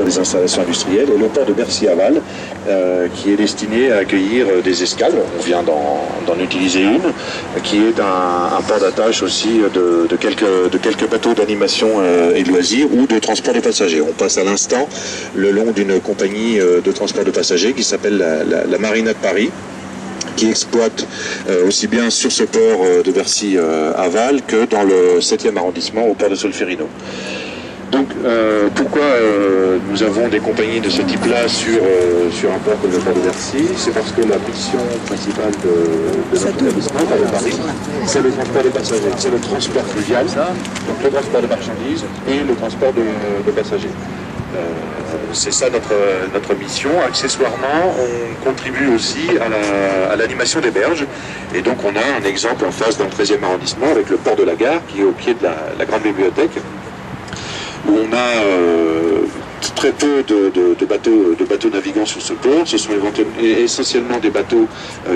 des installations industrielles, et le port de Bercy-Aval qui est destiné à accueillir des escales. On vient d'en utiliser une, qui est un port d'attache aussi de quelques bateaux d'animation et de loisirs ou de transport de passagers. On passe à l'instant le long d'une compagnie de transport de passagers qui s'appelle la Marina de Paris, qui exploite aussi bien sur ce port de Bercy-Aval que dans le 7e arrondissement au port de Solferino. Donc pourquoi nous avons des compagnies de ce type-là sur un port comme le port de Bercy? C'est parce que la mission principale de notre établissement, port de Paris, c'est le transport de passagers, c'est le transport fluvial, donc le transport de marchandises et le transport de passagers. C'est ça notre mission. Accessoirement, on contribue aussi à l'animation des berges. Et donc on a un exemple en face dans le 13e arrondissement avec le port de la Gare qui est au pied de la grande bibliothèque, où on a très peu de bateaux navigants sur ce port. Ce sont essentiellement des bateaux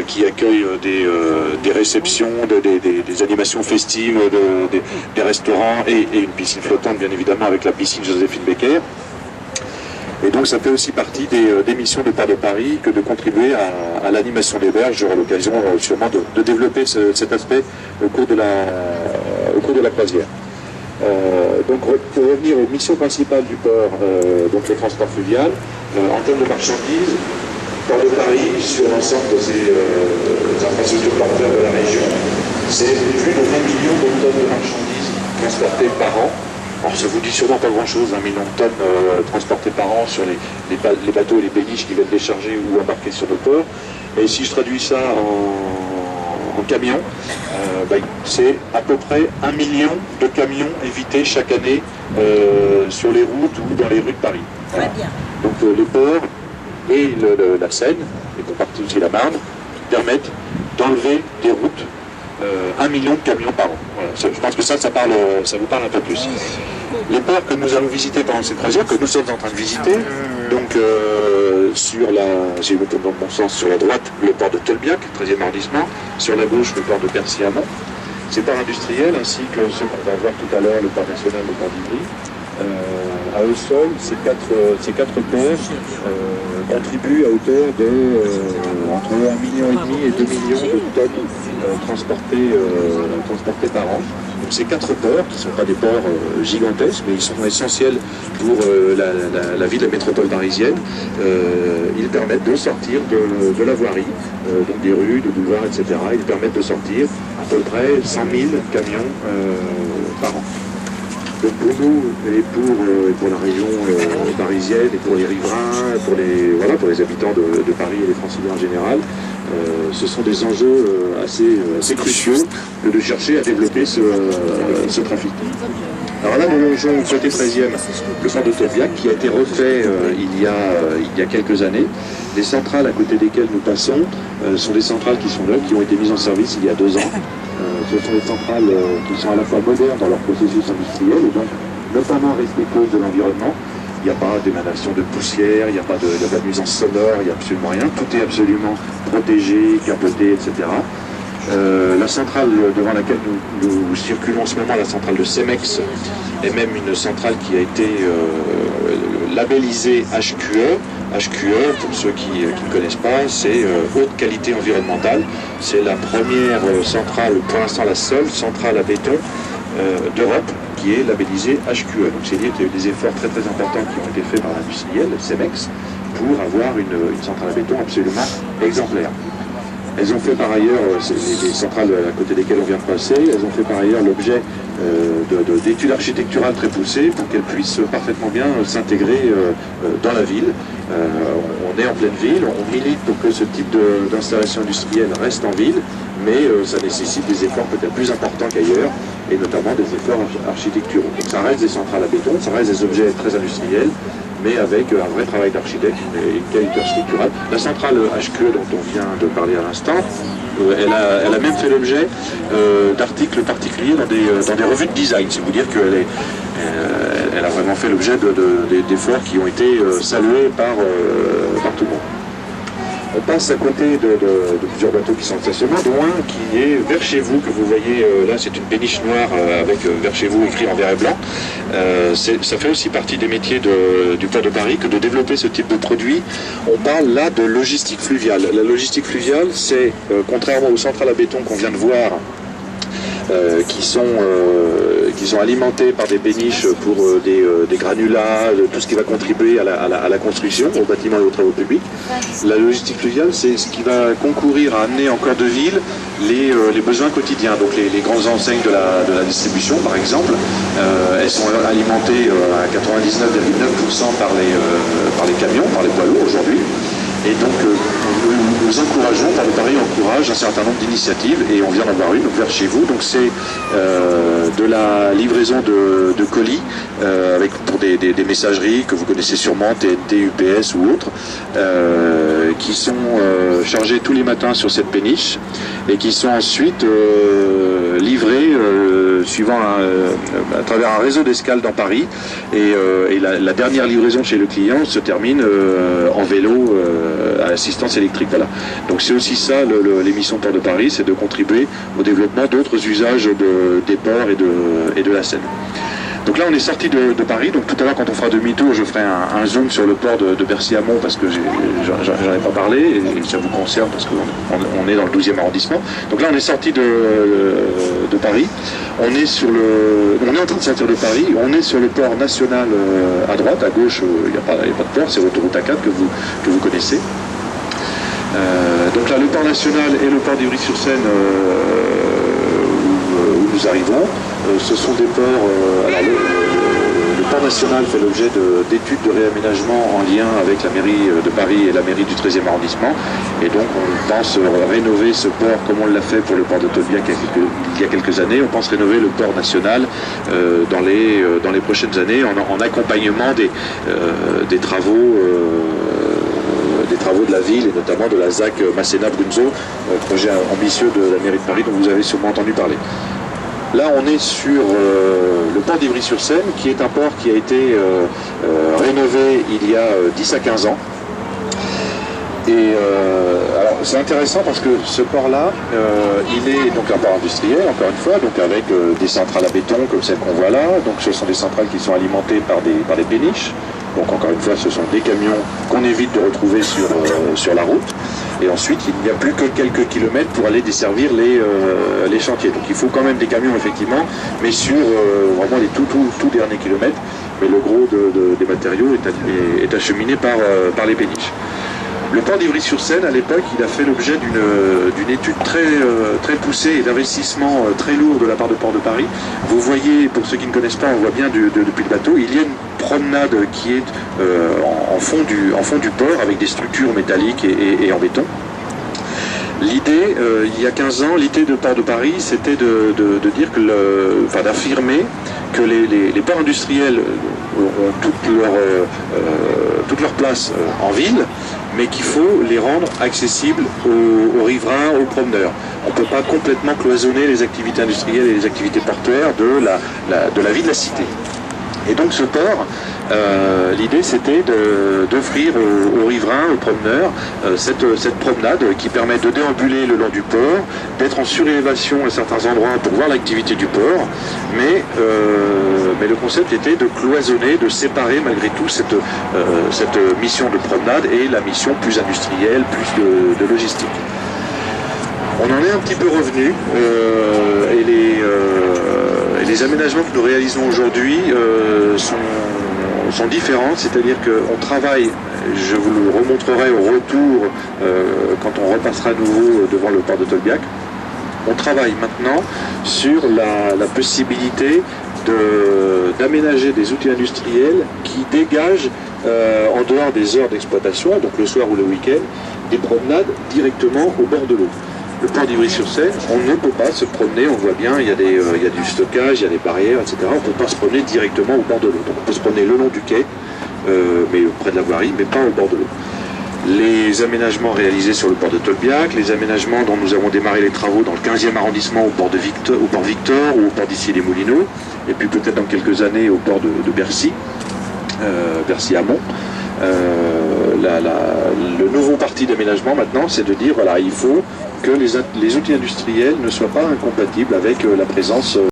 qui accueillent des réceptions, des animations festives, des restaurants et une piscine flottante, bien évidemment, avec la piscine Joséphine Becker. Et donc ça fait aussi partie des missions de Port de Paris que de contribuer à l'animation des berges. J'aurai l'occasion sûrement de développer cet aspect au cours de la croisière. Donc pour revenir aux missions principales du port, donc le transport fluvial, en termes de marchandises, Port de Paris, sur l'ensemble de ses infrastructures porteurs de la région, c'est plus de 20 millions de tonnes de marchandises transportées par an. Alors ça vous dit sûrement pas grand-chose, 1 million de tonnes transportées par an sur les bateaux et les péniches qui viennent décharger ou embarquer sur nos ports. Et si je traduis ça en camions, c'est à peu près 1 million de camions évités chaque année sur les routes ou dans les rues de Paris. Voilà. Donc les ports et la Seine, et qu'on partie aussi la Marne, permettent d'enlever des routes 1 million de camions par an. Voilà. Je pense que ça vous parle un peu plus. Les ports que nous allons visiter pendant cette croisière, que nous sommes en train de visiter, donc si je me tourne dans le bon sens, sur la droite, le port de Tolbiac, 13e arrondissement, sur la gauche, le port de Percy-Amont. Ces ports industriels, ainsi que ceux qu'on va voir tout à l'heure, le port national, le port d'Ivry, à eux seuls, ces quatre ports contribuent à hauteur de entre 1,5 million et 2 millions de tonnes transportées par an. Donc ces 4 ports, qui ne sont pas des ports gigantesques, mais ils sont essentiels pour la ville, la métropole parisienne, ils permettent de sortir de la voirie, donc des rues, des boulevards, etc. Ils permettent de sortir à peu près 100 000 camions par an. Donc pour nous et pour la région parisienne et pour les riverains, pour les habitants de Paris et les Franciliens en général, ce sont des enjeux assez cruciaux que de chercher à développer ce trafic. Alors là, nous longeons côté 13e le port de Tolbiac qui a été refait il y a quelques années. Les centrales à côté desquelles nous passons sont des centrales qui sont neuves, qui ont été mises en service il y a 2 ans. Ce sont des centrales qui sont à la fois modernes dans leur processus industriel et donc notamment respectueuses de l'environnement. Il n'y a pas d'émanation de poussière, il n'y a pas de nuisance sonore, il n'y a absolument rien. Tout est absolument protégé, capoté, etc. La centrale devant laquelle nous circulons en ce moment, la centrale de Cemex, est même une centrale qui a été labellisée HQE. HQE, pour ceux qui ne connaissent pas, c'est haute qualité environnementale. C'est la première centrale, pour l'instant la seule centrale à béton d'Europe qui est labellisée HQE. Donc c'est dire qu'il y a eu des efforts très très importants qui ont été faits par l'industriel, Cemex, pour avoir une centrale à béton absolument exemplaire. Elles ont fait par ailleurs, les centrales à côté desquelles on vient de passer, elles ont fait par ailleurs l'objet d'études architecturales très poussées pour qu'elles puissent parfaitement bien s'intégrer dans la ville. On est en pleine ville, on milite pour que ce type d'installation industrielle reste en ville, mais ça nécessite des efforts peut-être plus importants qu'ailleurs, et notamment des efforts architecturaux. Donc ça reste des centrales à béton, ça reste des objets très industriels, mais avec un vrai travail d'architecte et une qualité architecturale. La centrale HQE dont on vient de parler à l'instant, elle a même fait l'objet d'articles particuliers dans des revues de design. C'est vous dire qu'elle a vraiment fait l'objet d'efforts qui ont été salués par tout le monde. On passe à côté de plusieurs bateaux qui sont en stationnement, dont un qui est vers chez vous, que vous voyez là, c'est une péniche noire avec vers chez vous écrit en vert et blanc. Ça fait aussi partie des métiers du port de Paris que de développer ce type de produit. On parle là de logistique fluviale. La logistique fluviale, c'est, contrairement aux centrales à béton qu'on vient de voir, qui sont alimentés par des péniches pour des granulats, tout ce qui va contribuer à la construction, au bâtiment et aux travaux publics. La logistique fluviale, c'est ce qui va concourir à amener en cœur de ville les besoins quotidiens. Donc les grandes enseignes de la distribution, par exemple, elles sont alimentées à 99,9% par les camions, par les poids lourds aujourd'hui. Et donc nous encourageons, par le Paris encourage un certain nombre d'initiatives, et on vient d'en voir une vers chez vous. Donc c'est de la livraison de colis pour des messageries que vous connaissez sûrement, TNT, UPS ou autres, qui sont chargés tous les matins sur cette péniche et qui sont ensuite livrés suivant à travers un réseau d'escales dans Paris, et la dernière livraison chez le client se termine en vélo à assistance électrique. Voilà. Donc c'est aussi ça l'émission Port de Paris, c'est de contribuer au développement d'autres usages des ports et de la Seine. Donc là on est sorti de Paris, donc tout à l'heure quand on fera demi-tour je ferai un zoom sur le port de Bercy-Amont parce que j'en ai pas parlé et ça vous concerne parce qu'on est dans le 12e arrondissement. Donc là on est sorti de Paris, on est en train de sortir de Paris, on est sur le port national à droite, à gauche il n'y a pas de port, c'est l'autoroute A4 que vous connaissez. Donc là le port national et le port d'Ivry-sur-Seine où nous arrivons, ce sont des ports. Alors le port national fait l'objet d'études de réaménagement en lien avec la mairie de Paris et la mairie du 13e arrondissement. Et donc on pense rénover ce port comme on l'a fait pour le port de Tolbiac il y a quelques années. On pense rénover le port national dans les prochaines années en accompagnement des travaux de la ville et notamment de la ZAC Masséna-Brunzeau, projet ambitieux de la mairie de Paris dont vous avez sûrement entendu parler. Là, on est sur le port d'Ivry-sur-Seine, qui est un port qui a été rénové il y a 10 à 15 ans. Et alors, c'est intéressant parce que ce port-là, il est donc un port industriel, encore une fois, donc avec des centrales à béton comme celles qu'on voit là. Donc, ce sont des centrales qui sont alimentées par des péniches. Donc, encore une fois, ce sont des camions qu'on évite de retrouver sur la route. Et ensuite, il n'y a plus que quelques kilomètres pour aller desservir les chantiers. Donc il faut quand même des camions, effectivement, mais sur vraiment les tout derniers kilomètres. Mais le gros des matériaux est acheminé par les péniches. Le port d'Ivry-sur-Seine, à l'époque, il a fait l'objet d'une étude très poussée et d'investissement très lourd de la part de Port de Paris. Vous voyez, pour ceux qui ne connaissent pas, on voit bien depuis le bateau, il y a une promenade qui est en fond du port avec des structures métalliques et en béton. L'idée, il y a 15 ans, l'idée de Port de Paris, c'était de dire que d'affirmer que les ports industriels ont toute leur place en ville, mais qu'il faut les rendre accessibles aux riverains, aux promeneurs. On ne peut pas complètement cloisonner les activités industrielles et les activités portuaires de la vie de la cité. Et donc ce port, l'idée c'était d'offrir aux riverains, aux promeneurs, cette promenade qui permet de déambuler le long du port, d'être en surélévation à certains endroits pour voir l'activité du port, mais le concept était de cloisonner, de séparer malgré tout cette mission de promenade et la mission plus industrielle, plus de logistique. On en est un petit peu revenu et les aménagements que nous réalisons aujourd'hui sont différents, c'est-à-dire qu'on travaille, je vous le remontrerai au retour quand on repassera à nouveau devant le port de Tolbiac, on travaille maintenant sur la possibilité d'aménager des outils industriels qui dégagent en dehors des heures d'exploitation, donc le soir ou le week-end, des promenades directement au bord de l'eau. Le port d'Ivry-sur-Seine, on ne peut pas se promener, on voit bien, il y a du stockage, il y a des barrières, etc. On ne peut pas se promener directement au bord de l'eau. Donc on peut se promener le long du quai, mais près de la voirie, mais pas au bord de l'eau. Les aménagements réalisés sur le port de Tolbiac, les aménagements dont nous avons démarré les travaux dans le 15e arrondissement au port Victor ou au port d'Issy-les-Moulineaux, et puis peut-être dans quelques années au port de Bercy, Bercy-Amont. le nouveau parti d'aménagement maintenant, c'est de dire, voilà, il faut que les outils industriels ne soient pas incompatibles avec la présence